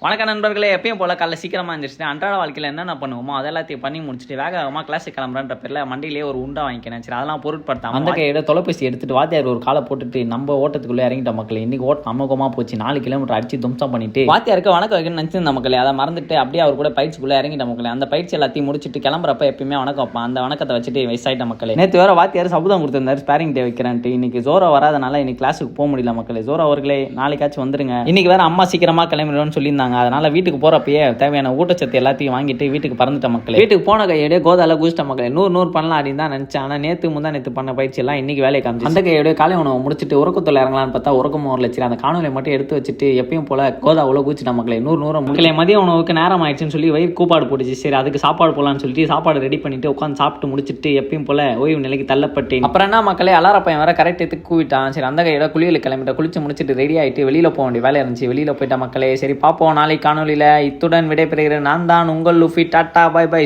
வணக்கம் நண்பர்களே, எப்பயும் போல காலைல சீக்கிரமா இருந்துச்சு. அன்றாட வாழ்க்கையில் என்னென்ன பண்ணுவோமோ அதெல்லாத்தையும் பண்ணி முடிச்சுட்டு வேகமாக கிளாஸுக்கு கிளம்புறன்ற பேரில் மண்டியிலே ஒரு உண்டா வாங்கிக்கிறேன். சரி, அதெல்லாம் பொருட்படுத்தாம அந்த கையோட தொலைபேசி எடுத்துட்டு வாத்தியார் ஒரு காலை போட்டுட்டு நம்ம ஓட்டத்துக்குள்ளே இறங்கிட்ட மக்களே. இன்னைக்கு ஓட்டம் அமோகமாக போச்சு. 4 கிலோமீட்டர் அடிச்சு தும்சம் பண்ணிட்டு வாத்தியாருக்கு வணக்கம் வைக்கணும்னு நினச்சிருந்த மக்களே. அதை மறந்துட்டு அப்படியே அவர் கூட பயிற்சிக்குள்ளே இறங்கிட்ட மக்களே. அந்த பயிற்சி எல்லாத்தையும் முடிச்சுட்டு கிளம்புறப்ப எப்பயுமே வணக்கம் வைப்பான். அந்த வணக்கத்தை வச்சுட்டு வயசாயிட்ட மக்களே. நேற்று வேற வாத்தியார் சபதம் கொடுத்திருந்தாரு ஸ்பேரிங் டே வைக்கிறேன்ட்டு. இன்னைக்கு ஜோரா வராதனால இன்னைக்கு கிளாஸுக்கு போக முடியல மக்களே. ஜோரா அவர்களே நாளைக்காச்சும் வந்துருங்க. இன்னைக்கு வேற அம்மா சீக்கிரமா கிளம்பிடுவோம்னு சொல்லியிருந்தாங்க. அதனால வீட்டுக்கு போறப்பயே தேவையான ஊட்டச்சத்து எல்லாத்தையும் வாங்கிட்டு வீட்டுக்கு பறந்துட்ட மக்களே. வீட்டுக்கு போன கையோட கோதால குதிச்சிட்ட மக்களே. 100 பண்ணலாம் அப்படின்னு தான் நினைச்சேன். ஆனா நேற்று பண்ண பயிற்சி எல்லாம் இன்னைக்கு வேலையை காமிச்சு அந்த கையோட காலை உணவு முடிச்சுட்டு உறக்கத்துல இறங்கலான்னு பார்த்தா உறக்கமும் ஒரு லட்சம். அந்த காணொலியை மட்டும் எடுத்து வச்சுட்டு எப்பயும் போல கோதாவுல குதிச்சிட்ட மக்களே. 100 மக்களே. மதிய உணவுக்கு நேரம் ஆயிடுச்சுன்னு சொல்லி வயிறு கூப்பாடு போட்டுச்சு. சரி, அதுக்கு சாப்பாடு போலான்னு சொல்லிட்டு சாப்பாடு ரெடி பண்ணிட்டு உட்காந்து சாப்பிட்டு முடிச்சுட்டு எப்பயும் போல ஓய்வு நிலைக்கு தள்ளப்பட்டு அப்புறம் என்ன மக்களே, அலார பையன் வேற கரெக்ட் எடுத்து கூவிட்டான். சரி, அந்த கையோட குளியல் கிளம்பிட்டு குளிச்சு முடிச்சுட்டு ரெடி ஆயிட்டு வெளியில போக வேண்டிய வேலை இருந்துச்சு. வெளியில போயிட்ட மக்களே. சரி, பாப்போம் நாளைக்கு காணொலியில. இத்துடன் விடைபெறுகிறேன். நான் தான் உங்கள் லுஃபி. Tata, by by.